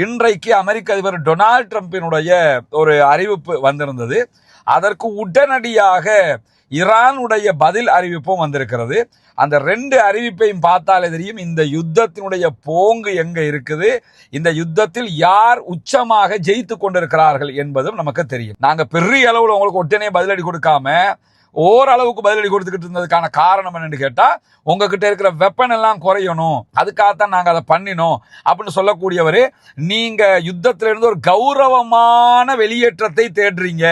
இன்றைக்கு அமெரிக்க அதிபர் டொனால்ட் ட்ரம்பினுடைய ஒரு அறிவிப்பு வந்திருந்தது. அதற்கு உடனடியாக ஈரானுடைய பதில் அறிவிப்பும் வந்திருக்கிறது. அந்த ரெண்டு அறிவிப்பையும் பார்த்தாலே தெரியும் இந்த யுத்தத்தினுடைய போங்கு எங்க இருக்குது, இந்த யுத்தத்தில் யார் உச்சமாக ஜெயித்து கொண்டிருக்கிறார்கள் என்பதும் நமக்கு தெரியும். நாங்க பெரிய அளவுல உங்களுக்கு உடனே பதிலடி கொடுக்காம ஓரளவுக்கு பதிலடி கொடுத்துக்கிட்டு இருந்ததுக்கான காரணம் என்னன்னு கேட்டா, உங்ககிட்ட இருக்கிற வெப்பன் எல்லாம் குறையணும், அதுக்காகத்தான் நாங்க அதை பண்ணினோம் அப்படின்னு சொல்லக்கூடியவரு, நீங்க யுத்தத்திலிருந்து ஒரு கௌரவமான வெளியேற்றத்தை தேடுறீங்க,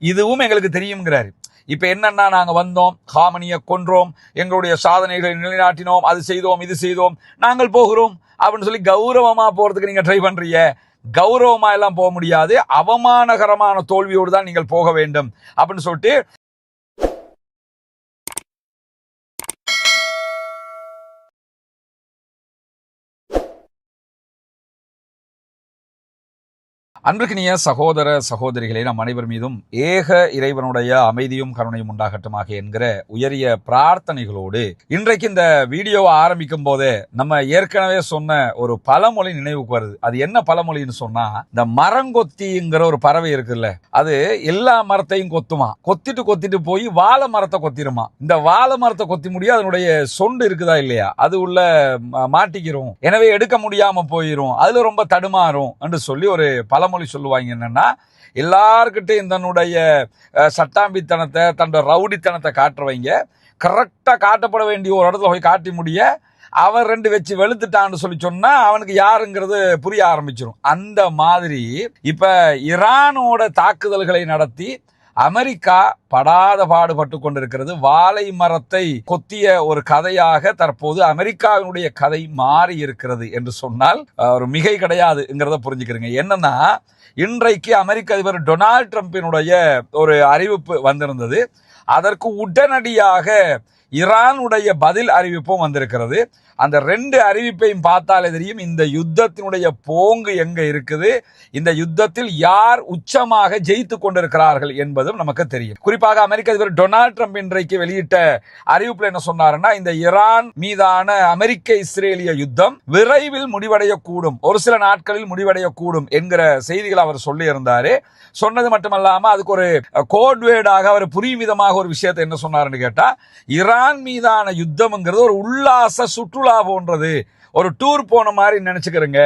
இதுவும் எங்களுக்கு தெரியுங்கிறாரு. இப்ப என்னன்னா, நாங்க வந்தோம், ஹாமனியை கொன்றோம், எங்களுடைய சாதனைகளை நிலைநாட்டினோம், அது செய்தோம், இது செய்தோம், நாங்கள் போகிறோம் அப்படின்னு சொல்லி கௌரவமா போறதுக்கு நீங்க ட்ரை பண்றீங்க. கௌரவமா எல்லாம் போக முடியாது, அவமானகரமான தோல்வியோடு தான் நீங்கள் போக வேண்டும் அப்படின்னு சொல்லிட்டு அன்பிற்கினிய சகோதர சகோதரிகளே, நம் அனைவர் மீதும் ஏக இறைவனுடைய அமைதியும் கருணையும் உண்டாகட்டுமாக என்கிற உயரிய பிரார்த்தனைகளோடு இன்றைக்கு இந்த வீடியோவை ஆரம்பிக்கும் போதே நம்ம ஏற்கனவே சொன்ன ஒரு பழமொழி நினைவுக்கு வருது. அது என்ன பழமொழின்னு சொன்னா, இந்த மரங்கொத்திங்கிற ஒரு பறவை இருக்குல்ல, அது எல்லா மரத்தையும் கொத்துமா, கொத்திட்டு போய் வாழை மரத்தை கொத்திருமா. இந்த வாழை மரத்தை கொத்தி முடியும், அதனுடைய சொண்டு இருக்குதா இல்லையா, அது உள்ள மாட்டிக்கிறோம், எனவே எடுக்க முடியாம போயிரும், அதுல ரொம்ப தடுமாறும் என்று சொல்லி ஒரு பழமொழி சொல்லுவாங்க. என்னன்னா, எல்லார்கிட்டையும் தன்னுடைய சட்டாம்பித்தனத்தை, தன்னுடைய ரவுடித்தனத்தை காட்டுறவங்க கரெக்டா காட்டப்பட வேண்டிய ஒரு இடத்துல போய் காட்டி முடிய அவன் ரெண்டு வச்சு வெளுத்துட்டான்னு சொல்லி சொன்னா அவனுக்கு யாருங்கிறது புரிய ஆரம்பிச்சிடும். அந்த மாதிரி இப்ப ஈரானோட தாக்குதல்களை நடத்தி அமெரிக்கா படாத பாடுபட்டு கொண்டிருக்கிறது. வாழை மரத்தை கொத்திய ஒரு கதையாக தற்போது அமெரிக்காவினுடைய கதை மாறி இருக்கிறது என்று சொன்னால் ஒரு மிகை கிடையாதுங்கிறத புரிஞ்சுக்கிறீங்க. என்னன்னா, இன்றைக்கு அமெரிக்க அதிபர் டொனால்ட் ட்ரம்பினுடைய ஒரு அறிவிப்பு வந்திருந்தது. அதற்கு உடனடியாக ஈரானுடைய பதில் அறிவிப்பும் வந்திருக்கிறது. அந்த ரெண்டு அறிவிப்பையும் பார்த்தாலே தெரியும் இந்த யுத்தத்தினுடைய போங்கு எங்க இருக்குது, இந்த யுத்தத்தில் யார் உச்சமாக ஜெயித்து கொண்டிருக்கிறார்கள் என்பதும் நமக்கு தெரியும். குறிப்பாக அமெரிக்க அதிபர் டொனால்ட் ட்ரம்ப் இன்றைக்கு வெளியிட்ட அறிவிப்புல என்ன சொன்னாருன்னா, இந்த ஈரான் மீதான அமெரிக்க இஸ்ரேலிய யுத்தம் விரைவில் முடிவடையக்கூடும், ஒரு சில நாட்களில் முடிவடையக்கூடும் என்கிற செய்திகள் அவர் சொல்லி இருந்தாரு. சொன்னது மட்டுமல்லாம அதுக்கு ஒரு கோட்வேர்டாக அவர் புரியும் விதமாக ஒரு விஷயத்தை என்ன சொன்னாருன்னு கேட்டா, ஈரான் மீதான யுத்தம்ங்கிறது ஒரு உல்லாச சுற்றுலா போன்றது, ஒரு டூர் போன மாதிரி நினைச்சுக்கிறேங்க.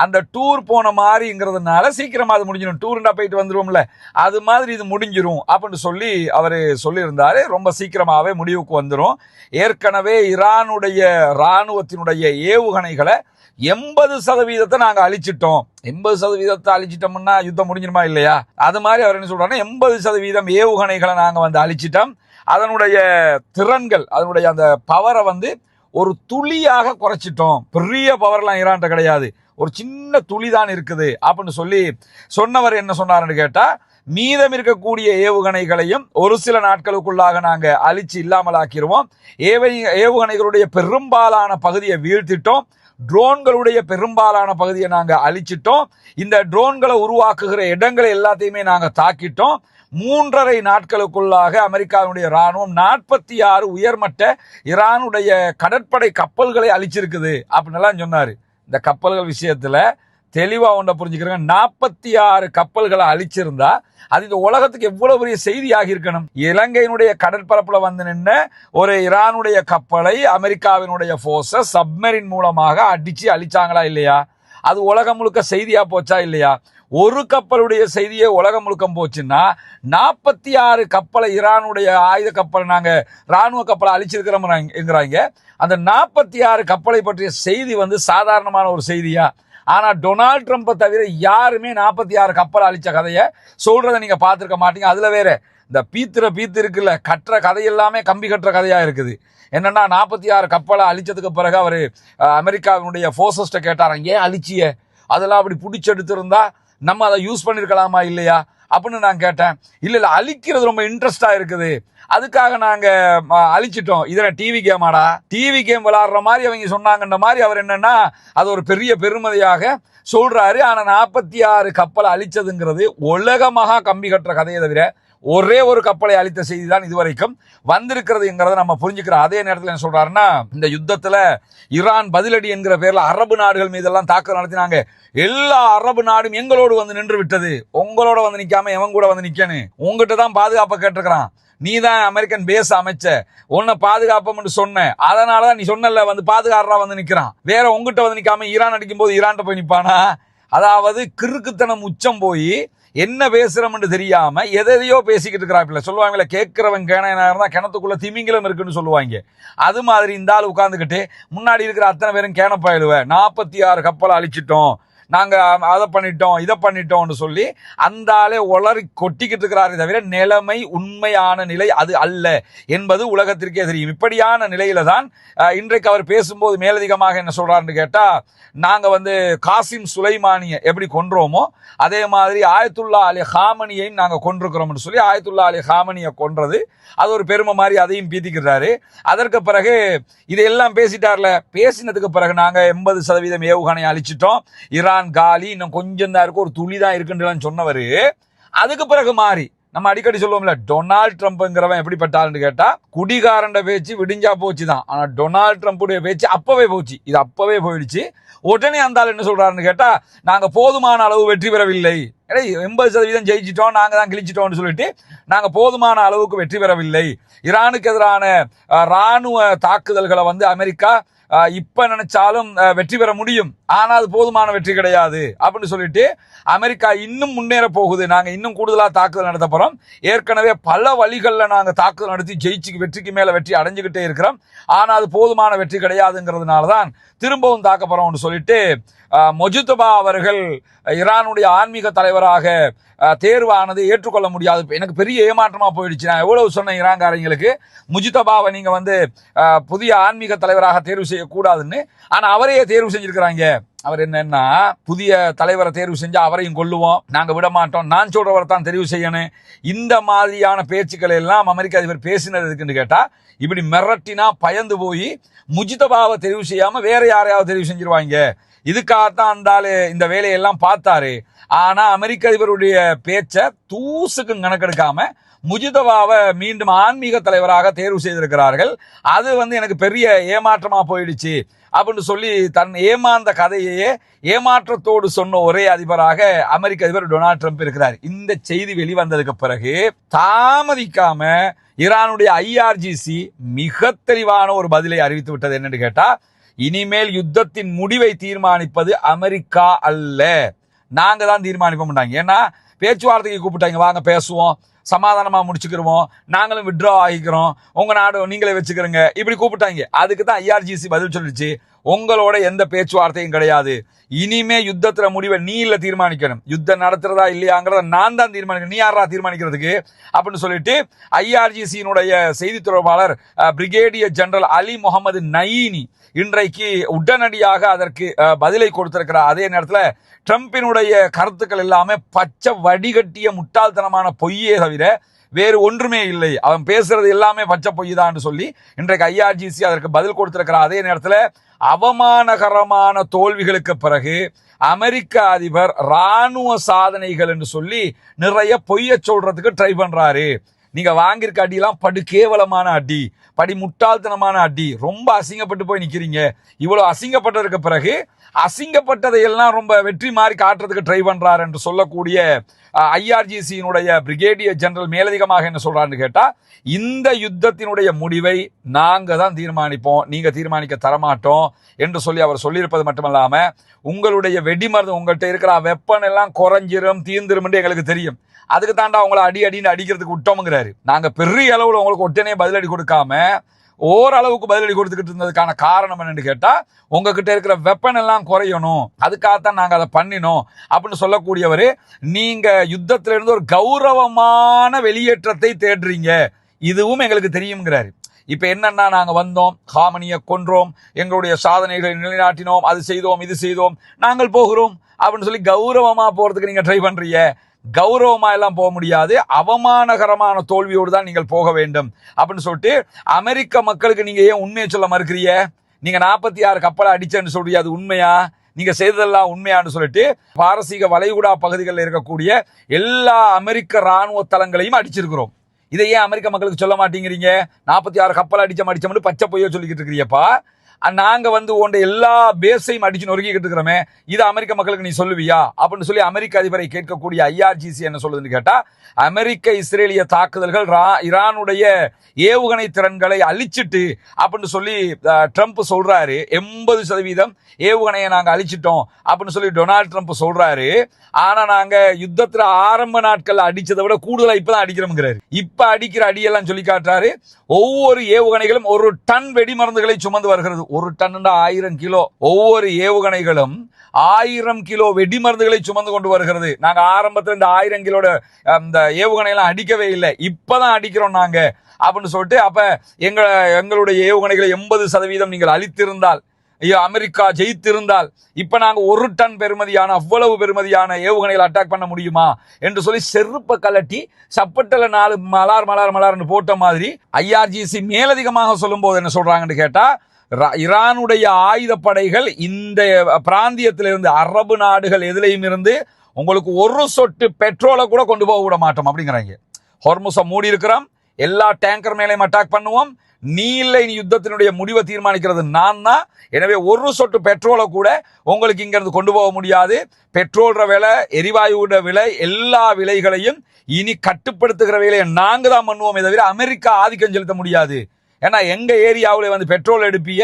அந்த டூர் போன மாதிரிங்கிறதுனால சீக்கிரமா அது முடிஞ்சிடும், டூர்ண்டா போயிட்டு வந்துருவோம்ல, அது மாதிரி இது முடிஞ்சிரும் அப்படின்னு சொல்லி அவரு சொல்லியிருந்தாரு. ரொம்ப சீக்கிரமாவே முடிவுக்கு வந்துடும். ஏற்கனவே ஈரானுடைய ராணுவத்தினுடைய ஏவுகணைகளை 80% நாங்க அழிச்சிட்டோம். 80% அழிச்சிட்டோம்னா யுத்தம் முடிஞ்சிருமா இல்லையா? அது மாதிரி அவர் என்ன சொல்றாருன்னா, 80% ஏவுகணைகளை நாங்க அழிச்சிட்டோம். அதனுடைய திறன்கள், அதனுடைய அந்த பவரை ஒரு துளியாக குறைச்சிட்டோம். பெரிய பவர்லாம் ஈரான்ட்ட கிடையாது, ஒரு சின்ன துளி தான் இருக்குது அப்படின்னு சொல்லி சொன்னவர் என்ன சொன்னாருன்னு கேட்டா, மீதம் இருக்கக்கூடிய ஏவுகணைகளையும் ஒரு சில நாட்களுக்குள்ளாக நாங்க அழிச்சு இல்லாமல் ஆக்கிடுவோம். ஏவுகணைகளுடைய பெரும்பாலான பகுதியை வீழ்த்திட்டோம், ட்ரோன்களுடைய பெரும்பாலான பகுதியை நாங்க அழிச்சிட்டோம், இந்த ட்ரோன்களை உருவாக்குகிற இடங்களை எல்லாத்தையுமே நாங்க தாக்கிட்டோம். 3.5 நாட்களுக்குள்ளாக அமெரிக்காவுடைய ராணுவம் 46 உயர்மட்ட ஈரானுடைய கடற்படை கப்பல்களை அழிச்சிருக்குது அப்படின்னு சொன்னாரு. இந்த கப்பல்கள் விஷயத்துல தெளிவா ஒன்றை புரிஞ்சுக்கிறேன், 46 கப்பல்களை அழிச்சிருந்தா அது இந்த உலகத்துக்கு எவ்வளவு பெரிய செய்தி ஆகியிருக்கணும். இலங்கையினுடைய கடற்பரப்புல நின்ன ஒரு ஈரானுடைய கப்பலை அமெரிக்காவினுடைய போர்ஸஸ் சப்மரின் மூலமாக அடிச்சு அழிச்சாங்களா இல்லையா? அது உலகம் முழுக்க செய்தியா போச்சா இல்லையா? ஒரு கப்பலுடைய செய்தியே உலகம் முழுக்க போச்சுன்னா 46 கப்பலை, ஈரானுடைய ஆயுத கப்பலை, நாங்க ராணுவ கப்பலை அழிச்சிருக்கிறோம்ங்கிறாங்க. அந்த 46 கப்பலை பற்றிய செய்தி சாதாரணமான ஒரு செய்தியா? ஆனா டொனால்ட் ட்ரம்பை தவிர யாருமே 46 கப்பலை அழிச்ச கதையை சொல்றதை நீங்க பார்த்திருக்க மாட்டீங்க. அதுல வேற இந்த பீத்து இருக்குல்ல, கட்டுற கதை எல்லாமே கம்பி கட்டுற கதையா இருக்குது. என்னன்னா, 46 கப்பலை அழிச்சதுக்கு பிறகு அவரு அமெரிக்காவினுடைய போர்சஸ்ட கேட்டாராம், ஏன் அழிச்சிய, அதெல்லாம் அப்படி பிடிச்செடுத்திருந்தா நம்ம அதை யூஸ் பண்ணிருக்கலாமா இல்லையா அப்படின்னு நான் கேட்டேன். இல்ல அழிக்கிறது ரொம்ப இன்ட்ரெஸ்டா இருக்குது, அதுக்காக நாங்க அழிச்சிட்டோம். இதெல்லாம் டிவி கேமாடா, டிவி கேம் விளையாடுற மாதிரி அவங்க சொன்னாங்கன்ற மாதிரி அவர் என்னன்னா அது ஒரு பெரிய பெருமதியாக சொல்றாரு. ஆனா 46 கப்பலை அழிச்சதுங்கிறது உலகமாக கம்பி கட்டுற கதையை தவிர ஒரே ஒரு கப்பலை அழித்த செய்தி தான் இதுவரைக்கும் வந்திருக்கிறதுங்கிறத நம்ம புரிஞ்சுக்கிறோம். அதே நேரத்தில் என்ன சொல்றாருன்னா, இந்த யுத்தத்துல ஈரான் பதிலடி என்கிற பேர்ல அரபு நாடுகள் மீதெல்லாம் தாக்குதல் நடத்தினாங்க. எல்லா அரபு நாடும் எங்களோடு வந்து நின்று விட்டது. உங்களோட வந்து நிக்காம எவன் கூட வந்து நிக்கணும், உங்ககிட்ட தான் பாதுகாப்பை கேட்டிருக்கிறான், நீ தான் அமெரிக்கன் பேஸ் அமைச்ச, உன்னை பாதுகாப்போம்னு சொன்ன, அதனாலதான் நீ சொன்னல வந்து பாதுகாரா வந்து நிக்கிறான். வேற உங்ககிட்ட வந்து நிக்காம ஈரான் அடிக்கும் போது ஈரான்ட்ட போய் நிப்பானா? அதாவது கிறுக்குத்தனம் உச்சம் போய் என்ன பேசுறோம்னு தெரியாம எதையோ பேசிக்கிட்டு இருக்கிறாப்பில்ல. சொல்லுவாங்கல்ல, கேட்கிறவன் கேனா கிணத்துக்குள்ள திமிங்கிலம் இருக்குன்னு சொல்லுவாங்க. அது மாதிரி இந்த ஆள் உட்கார்ந்துக்கிட்டு முன்னாடி இருக்கிற அத்தனை பேரும் கேனப்பாயிடுவ, 46 கப்பலை அழிச்சிட்டோம், நாங்க அதை பண்ணிட்டோம் இதை பண்ணிட்டோம்னு சொல்லி அந்த ஆளே உளறி கொட்டிக்கிட்டு இருக்கிறாரே தவிர நிலைமை உண்மையான நிலை அது அல்ல என்பது உலகத்திற்கே தெரியும். இப்படியான நிலையில தான் இன்றைக்கு அவர் பேசும்போது மேலதிகமாக என்ன சொல்றாருன்னு கேட்டா, நாங்க வந்து காசிம் சுலைமானியை எப்படி கொன்றோமோ அதே மாதிரி ஆயத்துல்லா அலி ஹாமனியையும் நாங்க கொண்டிருக்கிறோம்னு சொல்லி ஆயத்துல்லா அலி ஹாமனியை கொன்றது அது ஒரு பெருமை மாதிரி அதையும் பீத்திக்கிறாரு. அதற்கு பிறகு இதையெல்லாம் பேசிட்டார்ல, பேசினதுக்கு பிறகு நாங்க 80% ஏவுகணை அழிச்சிட்டோம், ஈரான் காலி, இன்னும் கொஞ்சம் தான் இருக்கு, ஒரு துளி தான் இருக்குன்னு சொன்னவரு அதுக்கு பிறகு மாறி நம்ம அடிக்கடி சொல்லுவோம்ல, டொனால்ட் ட்ரம்ப்ங்கிறவன் எப்படிப்பட்டாருன்னு கேட்டா, குடிகாரண்ட பேச்சு விடிஞ்சா போச்சு தான். ஆனா டொனால்ட் ட்ரம்புடைய பேச்சு அப்பவே போச்சு, இது அப்பவே போயிடுச்சு. உடனே அந்த ஆள் என்ன சொல்றாருன்னு கேட்டா, நாங்க போதுமான அளவு வெற்றி பெறவில்லை, 80% ஜெயிச்சிட்டோம், நாங்க தான் கிழிச்சிட்டோம்னு சொல்லிட்டு நாங்க போதுமான அளவுக்கு வெற்றி பெறவில்லை, ஈரானுக்கு எதிரான ராணுவ தாக்குதல்களை வந்து அமெரிக்கா இப்ப நினைச்சாலும் வெற்றி பெற முடியும், ஆனா அது போதுமான வெற்றி கிடையாது அப்படின்னு சொல்லிட்டு அமெரிக்கா இன்னும் முன்னேற போகுது, நாங்க இன்னும் கூடுதலா தாக்குதல் நடத்த போறோம், ஏற்கனவே பல வழிகள்ல நாங்க தாக்குதல் நடத்தி வெற்றிக்கு மேல வெற்றி அடைஞ்சுக்கிட்டே இருக்கிறோம், ஆனா அது போதுமான வெற்றி கிடையாதுங்கிறதுனாலதான் திரும்பவும் தாக்க போறோம்னு சொல்லிட்டு மொஜித்தபா அவர்கள் ஈரானுடைய ஆன்மீக தலைவராக தேர்வானது ஏற்றுக்கொள்ள முடியாது. எனக்கு பெரிய ஏமாற்றமா போயிடுச்சு. நான் எவ்வளவு சொன்ன ஈரான்காரங்களுக்கு, முஜித்தபாவை நீங்க வந்து புதிய ஆன்மீக தலைவராக தேர்வு செய்யக்கூடாதுன்னு, ஆனா அவரையே தேர்வு செஞ்சிருக்கிறாங்க. அவர் என்னன்னா, புதிய தலைவரை தேர்வு செஞ்சா அவரையும் கொல்லுவோம், நாங்க விட மாட்டோம், நான் சொல்றவரை தான் தெரிவு செய்யணும், இந்த மாதிரியான பேச்சுக்கள் எல்லாம் அமெரிக்க அதிபர் பேசினது இருக்குன்னு கேட்டா, இப்படி மிரட்டினா பயந்து போய் முஜித்தபாவை தெரிவு செய்யாம வேற யாரையாவது தெரிவு செஞ்சிருவாங்க. இதுக்காகத்தான் அந்த ஆளு இந்த வேலையெல்லாம் பார்த்தாரு. ஆனா அமெரிக்க அதிபருடைய பேச்ச தூசுக்கு கணக்கெடுக்காம முஜித்தபாவை மீண்டும் ஆன்மீக தலைவராக தேர்வு செய்திருக்கிறார்கள். அது வந்து எனக்கு பெரிய ஏமாற்றமா போயிடுச்சு அப்படின்னு சொல்லி தன் ஏமாந்த கதையே ஏமாற்றத்தோடு சொன்ன ஒரே அதிபராக அமெரிக்க அதிபர் டொனால்ட் ட்ரம்ப் இருக்கிறார். இந்த செய்தி வெளிவந்ததுக்கு பிறகு தாமதிக்காம ஈரானுடைய IRGC மிக தெளிவான ஒரு பதிலை அறிவித்து விட்டது. என்னன்னு கேட்டா, இனிமேல் யுத்தத்தின் முடிவை தீர்மானிப்பது அமெரிக்கா அல்ல, நாங்க தான் தீர்மானிப்போம். ஏன்னா பேச்சுவார்த்தைக்கு கூப்பிட்டாங்க, வாங்க பேசுவோம், சமாதானமா முடிச்சுக்கிறோம், நாங்களும் விட்ரா ஆகிக்கிறோம், உங்க நாடு நீங்களே வச்சுக்கிறீங்க, இப்படி கூப்பிட்டாங்க. அதுக்கு தான் IRGC பதில் சொல்லிடுச்சு, உங்களோட எந்த பேச்சுவார்த்தையும் கிடையாது, இனிமே யுத்தத்துல முடிவை நீ இல்ல தீர்மானிக்கணும், யுத்தம் நடத்துறதா இல்லையாங்கிறத நான் தான் தீர்மானிக்கணும், நீ யாரா தீர்மானிக்கிறதுக்கு அப்படின்னு சொல்லிட்டு IRGC-னுடைய செய்தி தொடர்பாளர் பிரிகேடியர் ஜெனரல் அலி முகமது நயீனி இன்றைக்கு உடனடியாக அதற்கு பதிலை கொடுத்திருக்கிறார். அதே நேரத்தில் ட்ரம்பினுடைய கருத்துக்கள் எல்லாமே பச்சை வடிகட்டிய முட்டாள்தனமான பொய்யே தவிர வேறு ஒன்றுமே இல்லை, அவன் பேசுறது எல்லாமே பச்சை பொய் தான் சொல்லி இன்றைக்கு IRGC அதற்கு பதில் கொடுத்திருக்கிறார். அதே நேரத்தில் அவமானகரமான தோல்விகளுக்கு பிறகு அமெரிக்க அதிபர் ராணுவ சாதனைகள் என்று சொல்லி நிறைய பொய்ய சொல்றதுக்கு ட்ரை பண்றாரு. நீங்க வாங்கியிருக்க அடியெல்லாம் படு கேவலமான அடி, படி முட்டாள்தனமான அடி, ரொம்ப அசிங்கப்பட்டு போய் நிக்கிறீங்க. இவ்வளவு அசிங்கப்பட்டதுக்கு பிறகு அசிங்கப்பட்டதையெல்லாம் ரொம்ப வெற்றி மாறி காட்டுறதுக்கு ட்ரை பண்றாரு என்று சொல்லக்கூடிய IRGC-னுடைய பிரிகேடியர் ஜெனரல் மேலதிகமாக என்ன சொல்றாருன்னு கேட்டா, இந்த யுத்தத்தினுடைய முடிவை நாங்க தான் தீர்மானிப்போம், நீங்க தீர்மானிக்க தரமாட்டோம் என்று சொல்லி அவர் சொல்லியிருப்பது மட்டுமல்லாம, உங்களுடைய வெடிமருந்து உங்கள்கிட்ட இருக்கிற வெப்பன் எல்லாம் குறைஞ்சிரும் தீர்ந்துரும் என்று எங்களுக்கு தெரியும், அதுக்கு தாண்டா உங்களை அடின்னு அடிக்கிறதுக்கு விட்டோம்ங்கிறாரு. நாங்க பெரிய அளவுல உங்களுக்கு ஒட்டனே பதிலடி கொடுக்காம ஓரளவுக்கு பதிலடி கொடுத்துக்கிட்டு இருந்ததுக்கான காரணம் என்னன்னு கேட்டா, உங்ககிட்ட இருக்கிற வெப்பன் எல்லாம் குறையணும், அதுக்காகத்தான் நாங்க அதை பண்ணினோம் அப்படின்னு சொல்லக்கூடியவரு, நீங்க யுத்தத்திலிருந்து ஒரு கௌரவமான வெளியேற்றத்தை தேடுறீங்க, இதுவும் எங்களுக்கு தெரியுங்கிறாரு. இப்ப என்னன்னா, நாங்க வந்தோம், ஹாமனியை கொன்றோம், எங்களுடைய சாதனைகளை நிலைநாட்டினோம், அது செய்தோம் இது செய்தோம், நாங்கள் போகிறோம் அப்படின்னு சொல்லி கௌரவமா போறதுக்கு நீங்க ட்ரை பண்றீங்க. கௌரவமா எல்லாம் போக முடியாது, அவமானகரமான தோல்வியோடு தான் நீங்கள் போக வேண்டும் அப்படின்னு சொல்லிட்டு அமெரிக்க மக்களுக்கு நீங்க ஏன் உண்மையை சொல்ல மறுக்கிறீங்க? நீங்க 46 கப்பலை அடிச்சேன்னு சொல்றீங்க, அது உண்மையா? நீங்க செய்ததெல்லாம் உண்மையான்னு சொல்லிட்டு பாரசீக வளைகுடா பகுதிகளில் இருக்கக்கூடிய எல்லா அமெரிக்க ராணுவ தளங்களையும் அடிச்சிருக்கிறோம். இதை ஏன் அமெரிக்க மக்களுக்கு சொல்ல மாட்டேங்கிறீங்க? 46 கப்பல் அடிச்சோம் பச்சை பொய்யோ சொல்லிக்கிட்டு இருக்கிறியப்பா. நாங்க உண்ட எல்லா பேஸையும் அடிச்சு நொறுக்கிட்டு இருக்கிறோமே, இது அமெரிக்க மக்களுக்கு நீ சொல்லுவியா அப்படின்னு சொல்லி அமெரிக்க அதிபரை கேட்கக்கூடிய IRGC என்ன சொல்லுதுன்னு கேட்டா, அமெரிக்க இஸ்ரேலிய தாக்குதல்கள் ஈரானுடைய ஏவுகணை திறன்களை அழிச்சிட்டு அப்படின்னு சொல்லி ட்ரம்ப் சொல்றாரு. 80% ஏவுகணையை நாங்க அழிச்சிட்டோம் அப்படின்னு சொல்லி டொனால்டு ட்ரம்ப் சொல்றாரு. ஆனா நாங்க யுத்தத்துல ஆரம்ப நாட்கள் அடிச்சதை விட கூடுதலா இப்பதான் அடிக்கிறோம்ங்கிறாரு. இப்ப அடிக்கிற அடியெல்லாம் சொல்லி காட்டுறாரு. ஒவ்வொரு ஏவுகணைகளும் 1 டன் வெடிமருந்துகளை சுமந்து வருகிறது. 1 டன் 1000 கிலோ. ஒவ்வொரு ஏவுகணைகளும் 1000 கிலோ வெடிமருந்துகளை சுமந்து கொண்டு வருகிறது. நாங்க ஆரம்பத்துல இந்த 1000 கிலோட இந்த ஏவுகணை எல்லாம் அடிக்கவே இல்லை, இப்பதான் அடிக்கிறோம் நாங்க அப்படின்னு சொல்லிட்டு, அப்ப எங்களுடைய ஏவுகணைகளை 80% நீங்கள் அழித்திருந்தால், அமெரிக்கா ஜெயித்திருந்தால், இப்ப நாங்க 1 டன் பெருமதியான அவ்வளவு பெருமதியான ஏவுகணைகளை அட்டாக் பண்ண முடியுமா என்று சொல்லி செருப்ப கலட்டி சப்பட்டல 4 மலார் போட்ட மாதிரி IRGC மேலதிகமாக சொல்லும் போது என்ன சொல்றாங்கன்னு கேட்டா, ஈரானுடைய ஆயுதப்படைகள் இந்த பிராந்தியத்திலிருந்து அரபு நாடுகள் எதிலையும் இருந்து உங்களுக்கு ஒரு சொட்டு பெட்ரோலை கூட கொண்டு போக விட மாட்டோம் அப்படிங்கிறாங்க. ஹொர்முஸை மூடி இருக்கிறோம், எல்லா டேங்கர் மேலையும் அட்டாக் பண்ணுவோம், நீ யுத்தத்தினுடைய முடிவை தீர்மானிக்கிறது நான் தான். எனவே ஒரு சொட்டு பெட்ரோலை கூட உங்களுக்கு இங்க இருந்து கொண்டு போக முடியாது. பெட்ரோல் விலை, எரிவாயுவோட விலை, எல்லா விலைகளையும் இனி கட்டுப்படுத்துகிற வேலையை நாங்க தான் பண்ணுவோமே தவிர அமெரிக்கா ஆதிக்கம் செலுத்த முடியாது. ஏன்னா எங்க ஏரியாவில் பெட்ரோல் எடுப்பிய,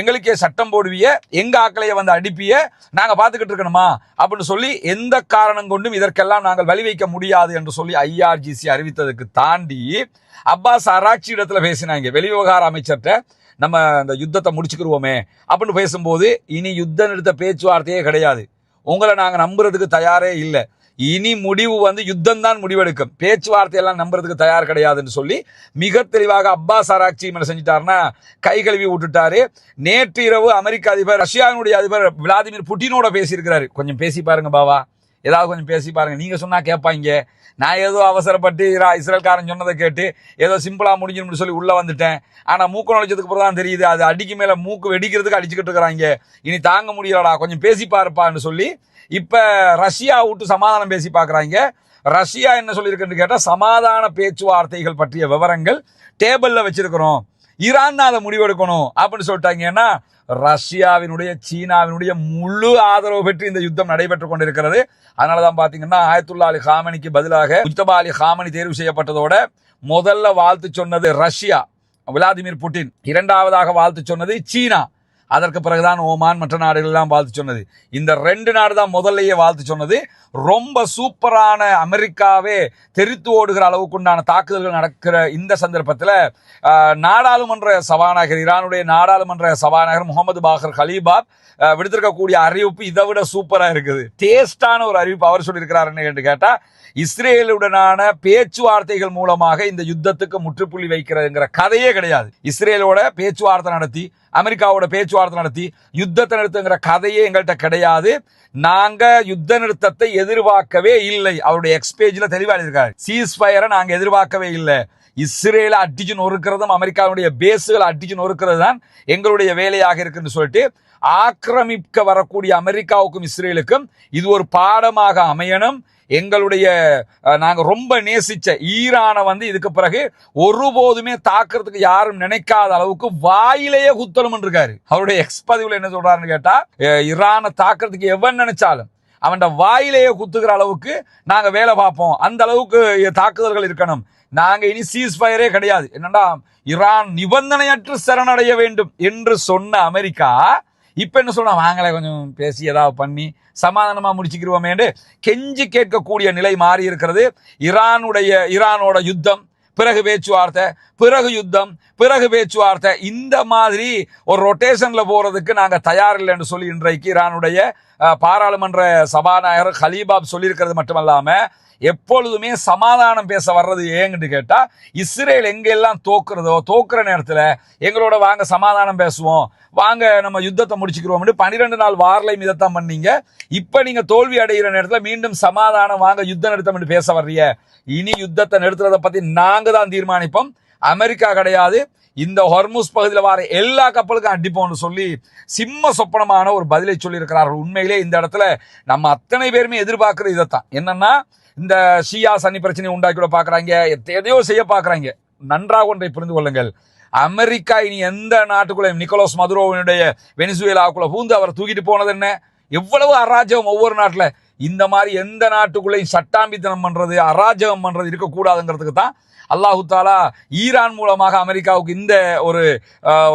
எங்களுக்கே சட்டம் போடுவிய, எங்க ஆக்களைய அடிப்பிய, நாங்க பாத்துக்கிட்டு இருக்கணுமா அப்படின்னு சொல்லி எந்த காரணம் கொண்டும் இதற்கெல்லாம் நாங்கள் வழி வைக்க முடியாது என்று சொல்லி IRGC அறிவித்ததுக்கு தாண்டி அப்பாஸ் அராக்சி இடத்துல பேசினாங்க. வெளிவிவகார அமைச்சர்கிட்ட நம்ம இந்த யுத்தத்தை முடிச்சுக்கிருவோமே அப்படின்னு பேசும்போது, இனி யுத்த நிறுத்த பேச்சுவார்த்தையே கிடையாது, உங்களை நாங்க நம்புறதுக்கு தயாரே இல்லை, இனி முடிவு யுத்தம் தான் முடிவெடுக்கும், பேச்சுவார்த்தையெல்லாம் நம்புறதுக்கு தயார் கிடையாதுன்னு சொல்லி மிக தெளிவாக அப்பாஸ் அராக்சி என்ன செஞ்சிட்டாருன்னா கை கழுவி விட்டுட்டாரு. நேற்று இரவு அமெரிக்க அதிபர், ரஷ்யாவினுடைய அதிபர் விளாடிமிர் புட்டினோட பேசியிருக்கிறாரு. கொஞ்சம் பேசி பாருங்க பாவா, ஏதாவது கொஞ்சம் பேசி பாருங்க, நீங்க சொன்னா கேட்பாங்க. நான் ஏதோ அவசரப்பட்டு இஸ்ரேல்காரன் சொன்னதை கேட்டு ஏதோ சிம்பிளா முடிஞ்சிடும் சொல்லி உள்ள வந்துட்டேன். ஆனா மூக்கு நுழைச்சதுக்கு அப்புறம் தான் தெரியுது அது அடிக்கு மேல மூக்கு வெடிக்கிறதுக்கு அடிச்சுக்கிட்டு இருக்கிறாங்க, இனி தாங்க முடியலடா, கொஞ்சம் பேசி பாருப்பான்னு சொல்லி இப்ப ரஷ்யா விட்டு சமாதானம் பேசி பாக்குறாங்க. ரஷ்யா என்ன சொல்லியிருக்குன்னு கேட்டா, சமாதான பேச்சுவார்த்தைகள் பற்றிய விவரங்கள் டேபிள்ல வச்சிருக்கிறோம், ஈரான் தான் அதை முடிவெடுக்கணும் அப்படின்னு சொல்லிட்டாங்க. ஏன்னா ரஷ்யாவினுடைய, சீனாவினுடைய முழு ஆதரவு பெற்று இந்த யுத்தம் நடைபெற்றுக் கொண்டிருக்கிறது. அதனாலதான் பாத்தீங்கன்னா ஆயத்துல்லா அலி காமனிக்கு பதிலாக முஜ்தபா அலி காமனி தேர்வு செய்யப்பட்டதோட முதல்ல வாழ்த்து சொன்னது ரஷ்யா, விளாடிமிர் புட்டின். இரண்டாவதாக வாழ்த்து சொன்னது சீனா. அதற்கு பிறகுதான் ஓமான் மற்ற நாடுகள் எல்லாம் வாழ்த்து சொன்னது. இந்த 2 நாடு தான் முதல்லையே வாழ்த்து சொன்னது. ரொம்ப சூப்பரான, அமெரிக்காவே தெரித்து ஓடுகிற அளவுக்கு உண்டான தாக்குதல்கள் நடக்கிற இந்த சந்தர்ப்பத்தில் நாடாளுமன்ற சபாநாயகர், ஈரானுடைய நாடாளுமன்ற சபாநாயகர் முகமது பாகர் கலீபாப் விடுத்திருக்கக்கூடிய அறிவிப்பு இதை விட சூப்பரா இருக்குது. டேஸ்டான ஒரு அறிவிப்பு. அவர் சொல்லியிருக்கிறார் என்ன கேட்டா, இஸ்ரேலுடனான பேச்சுவார்த்தைகள் மூலமாக இந்த யுத்தத்துக்கு முற்றுப்புள்ளி வைக்கிறதுங்கிற கதையே கிடையாது. இஸ்ரேலோட பேச்சுவார்த்தை நடத்தி, அமெரிக்காவோட பேச்சுவார்த்தை நடத்தி யுத்தத்தை நிறுத்துங்கிற கதையே எங்கள்கிட்ட கிடையாது. நாங்க யுத்த நிறுத்தத்தை எதிர்பார்க்கவே இல்லை. அவருடைய எக்ஸ்பேஜ்ல தெளிவா இருக்காரு, சீஸ் ஃபயரை நாங்க எதிர்பார்க்கவே இல்லை. இஸ்ரேலை அடிச்சு நொறுக்கிறதும் அமெரிக்காவுடைய பேஸுகளை அடிச்சு நொறுக்கிறது தான் எங்களுடைய வேலையாக இருக்குன்னு சொல்லிட்டு ஆக்கிரமிக்க வரக்கூடிய அமெரிக்காவுக்கும் இஸ்ரேலுக்கும் இது ஒரு பாடமாக அமையணும். எங்களுடைய நாங்க ரொம்ப நேசிச்ச ஈரானை இதுக்கு பிறகு ஒருபோதுமே தாக்குறதுக்கு யாரும் நினைக்காத அளவுக்கு வாயிலேயே குத்தணும் இருக்காரு. அவருடைய எக்ஸ் பதிவுல என்ன சொல்றாருன்னு கேட்டா, ஈரானை தாக்குறதுக்கு எவன் நினைச்சாலும் அவன் வாயிலேயே குத்துக்கிற அளவுக்கு நாங்க வேலை பார்ப்போம், அந்த அளவுக்கு தாக்குதல்கள் இருக்கணும், நாங்க இனி சீஸ் ஃபயரே கிடையாது. என்னன்னா ஈரான் நிபந்தனையற்று சரணடைய வேண்டும் என்று சொன்ன அமெரிக்கா இப்ப என்ன சொல்றா, வாங்கல கொஞ்சம் பேசி ஏதாவது பண்ணி சமாதானமா முடிச்சுக்கிருவோமே கெஞ்சி கேட்கக்கூடிய நிலை மாறி இருக்கிறது. ஈரானோட யுத்தம், பிறகு பேச்சுவார்த்தை, பிறகு யுத்தம், பிறகு பேச்சுவார்த்தை, இந்த மாதிரி ஒரு ரொட்டேஷன்ல போறதுக்கு நாங்க தயார் இல்லைன்னு சொல்லி இன்றைக்கு ஈரானுடைய பாராளுமன்ற சபாநாயகர் கலீபாப் சொல்லியிருக்கிறது மட்டுமல்லாம, எப்பொழுதுமே சமாதானம் பேச வர்றது ஏன்னு கேட்டா, இஸ்ரேல் எங்கெல்லாம் தோக்குற நேரத்துல எங்களோட வாங்க சமாதானம் பேசுவோம், வாங்க நம்ம யுத்தத்தை முடிச்சுக்கிறோம். 12 நாள் வார்லையும் இதைத்தான் பண்ணீங்க. இப்ப நீங்க தோல்வி அடைகிற நேரத்துல மீண்டும் சமாதானம், வாங்க யுத்த நிறுத்தம் பேச வர்றீங்க. இனி யுத்தத்தை நிறுத்துறத பத்தி நாங்க தான் தீர்மானிப்போம், அமெரிக்கா கிடையாது. இந்த ஹொர்முஸ் பகுதியில் வர எல்லா கப்பலுக்கும் அடிப்போம்னு சொல்லி சிம்ம சொப்பனமான ஒரு பதிலை சொல்லியிருக்கிறார்கள். உண்மையிலே இந்த இடத்துல நம்ம அத்தனை பேருமே எதிர்பார்க்கறது இதைத்தான். என்னன்னா, இந்த ஷியா சன்னி பிரச்சனையை உண்டாக்கி விட பார்க்குறாங்க, எதையோ செய்ய பார்க்குறாங்க. நன்றாக ஒன்றை புரிந்து கொள்ளுங்கள், அமெரிக்கா இனி எந்த நாட்டுக்குள்ள நிக்கோலஸ் மதுரோவினுடைய வெனிசுவேலாவுக்குள்ள பூந்து அவரை தூக்கிட்டு போனது என்ன? எவ்வளவு அராஜகம் ஒவ்வொரு நாட்டில். இந்த மாதிரி எந்த நாட்டுக்குள்ளேயும் சட்டாம்பித்தனம் பண்றது, அராஜகம் பண்றது இருக்கக்கூடாதுங்கிறதுக்கு தான் அல்லாஹு தாலா ஈரான் மூலமாக அமெரிக்காவுக்கு இந்த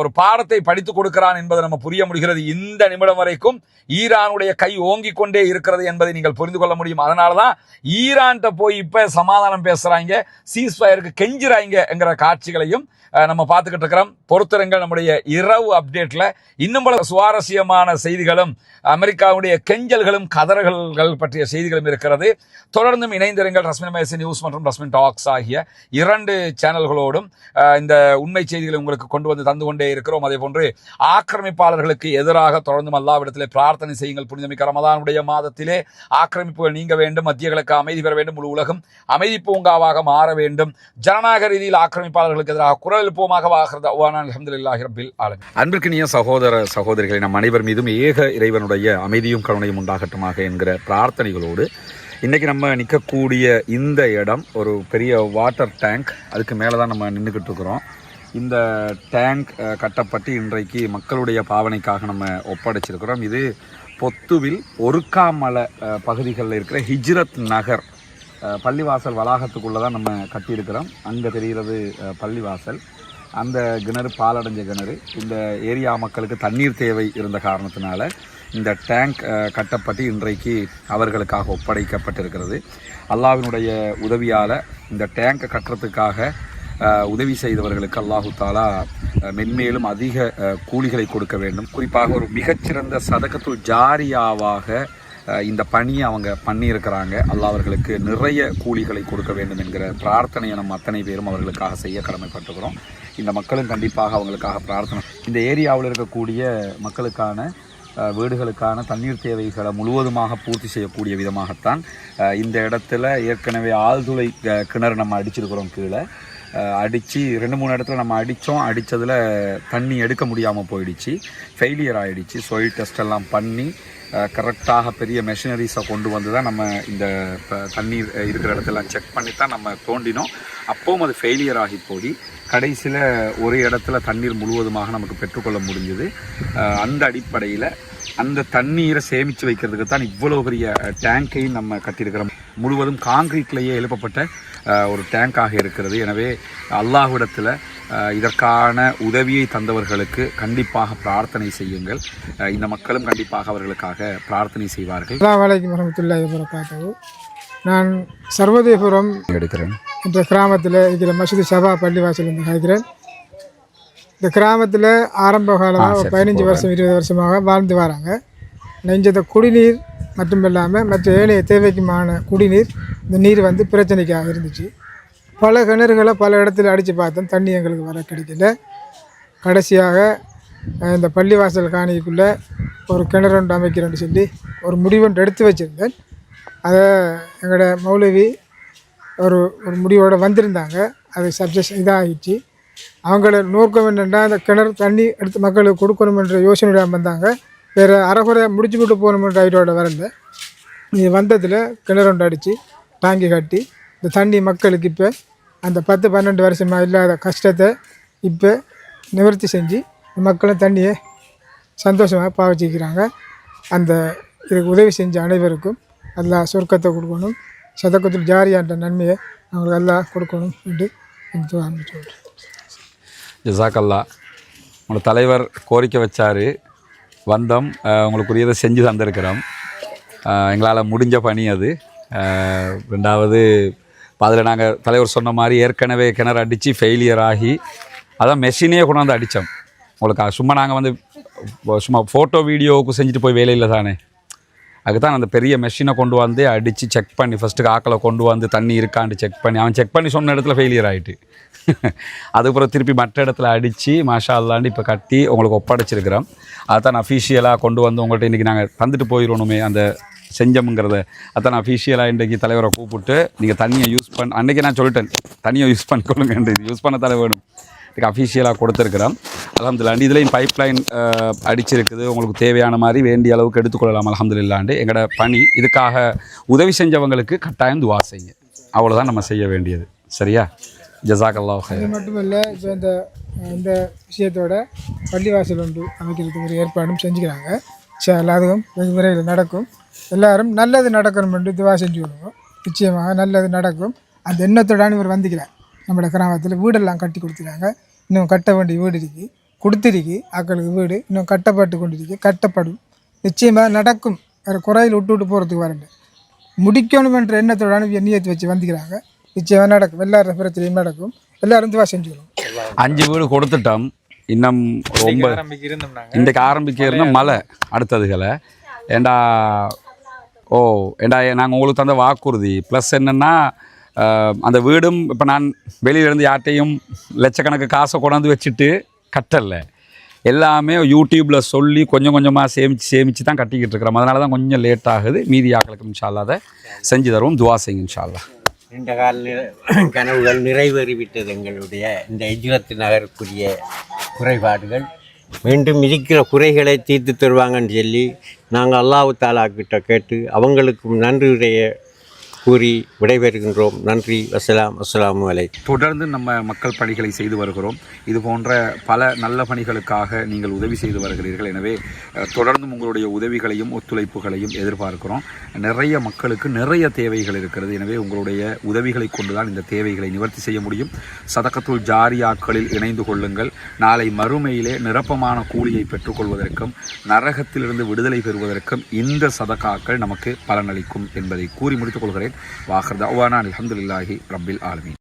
ஒரு பாடத்தை படித்து கொடுக்கிறான் என்பதை நம்ம புரிய முடிகிறது. இந்த நிமிடம் வரைக்கும் ஈரானுடைய கை ஓங்கிக் கொண்டே இருக்கிறது என்பதை நீங்கள் புரிந்து கொள்ள முடியும். அதனாலதான் ஈரான்கிட்ட போய் இப்ப சமாதானம் பேசுறாங்க, சீஸ்ஃபயருக்கு கெஞ்சுறாங்கிற காட்சிகளையும் நம்ம பார்த்துக்கிட்டு இருக்கிறோம். பொறுத்திருங்கள், நம்முடைய இரவு அப்டேட்ல இன்னும் பல சுவாரஸ்யமான செய்திகளும் அமெரிக்காவுடைய கெஞ்சல்களும் கதறல்கள் பற்றிய செய்திகளும் இருக்கிறது. தொடர்ந்தும் இணைந்திருங்கள். ரஸ்மின் மேசி நியூஸ் மற்றும் ரஸ்மின் டாக்ஸ் ஆகிய 2 சேனல்களோடும் இந்த உண்மை செய்திகளை உங்களுக்கு கொண்டு வந்து தந்து கொண்டே இருக்கிறோம். அதே போன்று ஆக்கிரமிப்பாளர்களுக்கு எதிராக தொடர்ந்தும் அல்லாஹ்விடத்திலே பிரார்த்தனை செய்யுங்கள். புனிதமிக்க ரமதானுடைய மாதத்திலே ஆக்கிரமிப்புகள் நீங்க வேண்டும், மத்திய கிழக்கு அமைதி பெற வேண்டும், முழு உலகம் அமைதி பூங்காவாக மாற வேண்டும், ஜனநாயக ரீதியில் ஆக்கிரமிப்பாளர்களுக்கு எதிராக குரல் எழுப்புவோமாக. அன்பிற்கினிய சகோதர சகோதரிகளை, நம் அனைவர் மீதும் ஏக இறைவனுடைய அமைதியும் கருணையும் உண்டாகட்டுமாக என்கிற பிரார்த்தனைகளோடு இன்னைக்கு நம்ம நிற்கக்கூடிய இந்த இடம் ஒரு பெரிய வாட்டர் டேங்க். அதுக்கு மேலே தான் நம்ம நின்றுக்கிட்டு இருக்கிறோம். இந்த டேங்க் கட்டப்பட்டு இன்றைக்கு மக்களுடைய பாவனைக்காக நம்ம ஒப்படைச்சிருக்கிறோம். இது பொத்துவில் ஒருக்காமலை பகுதிகளில் இருக்கிற ஹிஜ்ரத் நகர் பள்ளிவாசல் வளாகத்துக்குள்ளே தான் நம்ம கட்டியிருக்கிறோம். அங்கே தெரிகிறது பள்ளிவாசல். அந்த கிணறு பாலடைஞ்ச கிணறு. இந்த ஏரியா மக்களுக்கு தண்ணீர் தேவை இருந்த காரணத்தினால இந்த டேங்க் கட்டப்பட்டு இன்றைக்கு அவர்களுக்காக ஒப்படைக்கப்பட்டிருக்கிறது. அல்லாஹ்வினுடைய உதவியால் இந்த டேங்கை கட்டுறதுக்காக உதவி செய்தவர்களுக்கு அல்லாஹு தாலா மென்மேலும் அதிக கூலிகளை கொடுக்க வேண்டும். குறிப்பாக ஒரு மிகச்சிறந்த சதகத்துல் ஜாரியாவாக இந்த பணியை அவங்க பண்ணியிருக்கிறாங்க. அல்லாஹ் அவர்களுக்கு நிறைய கூலிகளை கொடுக்க வேண்டும் என்கிற பிரார்த்தனையை நம்ம அத்தனை பேரும் அவர்களுக்காக செய்ய கடமைப்பட்டுக்கிறோம். இந்த மக்களும் கண்டிப்பாக அவங்களுக்காக பிரார்த்தனை. இந்த ஏரியாவில் இருக்கக்கூடிய மக்களுக்கான வீடுகளுக்கான தண்ணீர் தேவைகளை முழுவதுமாக பூர்த்தி செய்யக்கூடிய விதமாகத்தான் இந்த இடத்துல ஏற்கனவே ஆழ்துளை கிணறு நம்ம அடிச்சிருக்கிறோம். கீழே அடித்து 2-3 இடத்துல நம்ம அடித்ததில் தண்ணி எடுக்க முடியாமல் போயிடுச்சு, ஃபெயிலியர் ஆகிடுச்சு. சாயில் டெஸ்ட் எல்லாம் பண்ணி கரெக்டாக பெரிய மெஷினரிஸை கொண்டு வந்து தான் நம்ம இந்த தண்ணீர் இருக்கிற இடத்தெல்லாம் செக் பண்ணி தான் நம்ம தோண்டினோம். அப்போவும் அது ஃபெயிலியர் ஆகி போய் கடைசியில் ஒரு இடத்துல தண்ணீர் முழுவதுமாக நமக்கு பெற்றுக்கொள்ள முடிஞ்சது. அந்த அடிப்படையில் அந்த தண்ணீரை சேமித்து வைக்கிறதுக்கு தான் இவ்வளோ பெரிய டேங்கையும் நம்ம கட்டியிருக்கிறோம். முழுவதும் காங்கிரீட்லேயே எழுப்பப்பட்ட ஒரு டேங்காக இருக்கிறது. எனவே அல்லாஹ்விடத்தில் இதற்கான உதவியை தந்தவர்களுக்கு கண்டிப்பாக பிரார்த்தனை செய்யுங்கள். இந்த மக்களும் கண்டிப்பாக அவர்களுக்காக பிரார்த்தனை செய்வார்கள். அஸ்ஸலாமு வரஹ்மத்துல்லாஹி வபரகாத்துஹு. நான் சர்வதேபுரம் எடுக்கிறேன் என்ற கிராமத்தில் இருக்கிற மஸ்ஜித் ஷபா பள்ளிவாசல் வந்து கேட்கிறேன். இந்த கிராமத்தில் ஆரம்ப காலமாக 15 வருஷம் 20 வருஷமாக வாழ்ந்து வராங்க. நெஞ்சத குடிநீர் மட்டும் இல்லாமல் மற்ற ஏழைய தேவைக்குமான குடிநீர், இந்த நீர் வந்து பிரச்சனைக்காக இருந்துச்சு. பல கிணறுகளை பல இடத்துல அடித்து பார்த்தோம், தண்ணி எங்களுக்கு வர கிடைக்கல. கடைசியாக இந்த பள்ளிவாசல் காணிக்குள்ளே ஒரு கிணறு ஒன்று அமைக்கிறேன்னு சொல்லி ஒரு முடிவொன்று எடுத்து வச்சுருந்தேன். அதை எங்களோட மௌலவி ஒரு முடிவோடு வந்திருந்தாங்க. அது சப்ஜெக்ட் இதாகிடுச்சு. அவங்கள நோக்கம் என்னென்னா அந்த கிணறு தண்ணி எடுத்து மக்களுக்கு கொடுக்கணுமென்ற யோசனையோட வந்தாங்க. வேறு அரைகுறை முடிச்சு விட்டு போகணுமென்ற ஐடியோட வரல. இது வந்ததில் கிணறு ஒன்று அடித்து டாங்கி கட்டி இந்த தண்ணி மக்களுக்கு இப்போ அந்த 10-12 வருஷமாக இல்லாத கஷ்டத்தை இப்போ நிவர்த்தி செஞ்சு மக்களும் தண்ணியை சந்தோஷமாக பாவச்சிக்கிறாங்க. அந்த இதுக்கு உதவி செஞ்ச அனைவருக்கும் அல்லாஹ் சொர்க்கத்தை கொடுக்கணும், சதக்கத்துல் ஜாரியான்ற நன்மையை அவங்களுக்கு அல்லாஹ் கொடுக்கணும் என்று சொல்கிறேன். ஜஸாக்கல்லா. உங்களோட தலைவர் கோரிக்கை வச்சார், வந்தோம், உங்களுக்குரியதை செஞ்சு தந்திருக்கிறோம். எங்களால் முடிஞ்ச பணி அது. ரெண்டாவது அதில் நாங்கள் தலைவர் சொன்ன மாதிரி ஏற்கனவே கிணறு அடித்து ஃபெயிலியர் ஆகி அதான் மெஷினே கொண்டாந்து அடித்தோம். உங்களுக்கு சும்மா நாங்கள் வந்து சும்மா ஃபோட்டோ வீடியோவுக்கு செஞ்சுட்டு போய் வேலையில் தானே, அதுக்கு தான் அந்த பெரிய மெஷினை கொண்டு வந்து அடித்து செக் பண்ணி ஃபஸ்ட்டு காக்கில் கொண்டு வந்து தண்ணி இருக்கான்னு செக் பண்ணி அவன் செக் பண்ணி சொன்ன இடத்துல ஃபெயிலியர் ஆகிட்டு அதுக்கப்புறம் திருப்பி மற்ற இடத்துல அடித்து மாஷா அல்லாண்டு இப்போ கட்டி உங்களுக்கு ஒப்படைச்சிருக்கிறோம். அதான் அஃபீஷியலாக கொண்டு வந்து உங்கள்கிட்ட இன்றைக்கி நாங்கள் தந்துட்டு போயிடணுமே அந்த செஞ்சோமுங்கிறத. அதான் அஃபீஷியலாக இன்றைக்கி தலைவரை கூப்பிட்டு நீங்கள் தண்ணியை யூஸ் அன்றைக்கி நான் சொல்லிட்டேன், தண்ணியை யூஸ் பண்ணிக்கொள்ளுங்க, யூஸ் பண்ண தலை வேணும். இதுக்கு அஃபிஷியலாக கொடுத்துருக்குறோம். அல்ஹம்துலில்லாஹ் இதுலேயும் பைப்லைன் அடிச்சிருக்குது. உங்களுக்கு தேவையான மாதிரி வேண்டிய அளவுக்கு எடுத்துக்கொள்ளலாம். அல்ஹம்துலில்லாஹ் எங்களோட பணி. இதுக்காக உதவி செஞ்சவங்களுக்கு கட்டாயம் துவா செய்யுங்க. அவ்வளோதான் நம்ம செய்ய வேண்டியது. சரியா? ஜஸாக்கல்லாஹு ஹைர். அது மட்டும் இல்லை, இப்போ இந்த விஷயத்தோட பள்ளிவாசல் ஒன்று அமைக்கிறதுக்கு ஒரு ஏற்பாடும் செஞ்சுக்கிறாங்க. அதுவும் வெகு விரைவில் நடக்கும். எல்லாரும் நல்லது நடக்கணும் என்று துவா செஞ்சு விடுவோம். நிச்சயமாக நல்லது நடக்கும். அந்த எண்ணத்தோடான இவர் வந்துக்கிறார். நம்மளோட கிராமத்தில் வீடெல்லாம் கட்டி கொடுத்துருக்காங்க. இன்னும் கட்ட வேண்டிய வீடு இருக்கு, கொடுத்துருக்கு. ஆக்களுக்கு வீடு இன்னும் கட்டப்பட்டு கொண்டிருக்கு, கட்டப்படும். நிச்சயமாக நடக்கும். வேறு குறையில் விட்டு போகிறதுக்கு வரல. முடிக்கணும் என்ற எண்ணத்தோடான எண்ணியத்தை வச்சு வந்துக்கிறாங்க. நிச்சயமாக நடக்கும். எல்லாரும் பிரச்சனையும் நடக்கும். எல்லாரும் துவா செஞ்சுக்கணும். 5 வீடு கொடுத்துட்டோம். இன்னும் ரொம்ப இன்றைக்கு ஆரம்பிக்க இருந்தால் மழை அடுத்ததுகளை ஏண்டா நாங்கள் உங்களுக்கு தந்த வாக்குறுதி ப்ளஸ் என்னென்னா அந்த வீடும் இப்போ நான் வெளியிலேருந்து யார்ட்டையும் லட்சக்கணக்கு காசை கொண்டாந்து வச்சுட்டு கட்டலை. எல்லாமே யூடியூப்பில் சொல்லி கொஞ்சம் கொஞ்சமாக சேமித்து தான் கட்டிக்கிட்டு இருக்கிறோம். அதனால தான் கொஞ்சம் லேட் ஆகுது. மீதி ஆக்களுக்கு இன்ஷா அல்லாஹ் அதை செஞ்சு தருவோம். துவா செய்யுங்க இன்ஷா அல்லாஹ். நீண்ட கால கனவுகள் நிறைவேறிவிட்டது. எங்களுடைய இந்த ஹிஜ்ரத் நகருக்குரிய குறைபாடுகள் மீண்டும் இருக்கிற குறைகளை தீர்த்து தருவாங்கன்னு சொல்லி நாங்கள் அல்லாஹ் தஆலா கிட்ட கேட்டு அவங்களுக்கும் நன்றியுடைய கூறி விடைபெறுகின்றோம். நன்றி. அஸ்ஸலாமு அலைக்கும். தொடர்ந்து நம்ம மக்கள் பணிகளை செய்து வருகிறோம். இது போன்ற பல நல்ல பணிகளுக்காக நீங்கள் உதவி செய்து வருகிறீர்கள். எனவே தொடர்ந்தும் உங்களுடைய உதவிகளையும் ஒத்துழைப்புகளையும் எதிர்பார்க்கிறோம். நிறைய மக்களுக்கு நிறைய தேவைகள் இருக்கிறது. எனவே உங்களுடைய உதவிகளை கொண்டுதான் இந்த தேவைகளை நிவர்த்தி செய்ய முடியும். சதகத்துல் ஜாரியாக்களில் இணைந்து கொள்ளுங்கள். நாளை மறுமையிலே நிரப்பமான கூலியை பெற்றுக்கொள்வதற்கும் நரகத்திலிருந்து விடுதலை பெறுவதற்கும் இந்த சதகாக்கள் நமக்கு பலனளிக்கும் என்பதை கூறி முடித்துக் கொள்கிறேன். வாஹர் தஅவானா அல்ஹம்துலில்லாஹி ரப்பில் ஆலமீன்.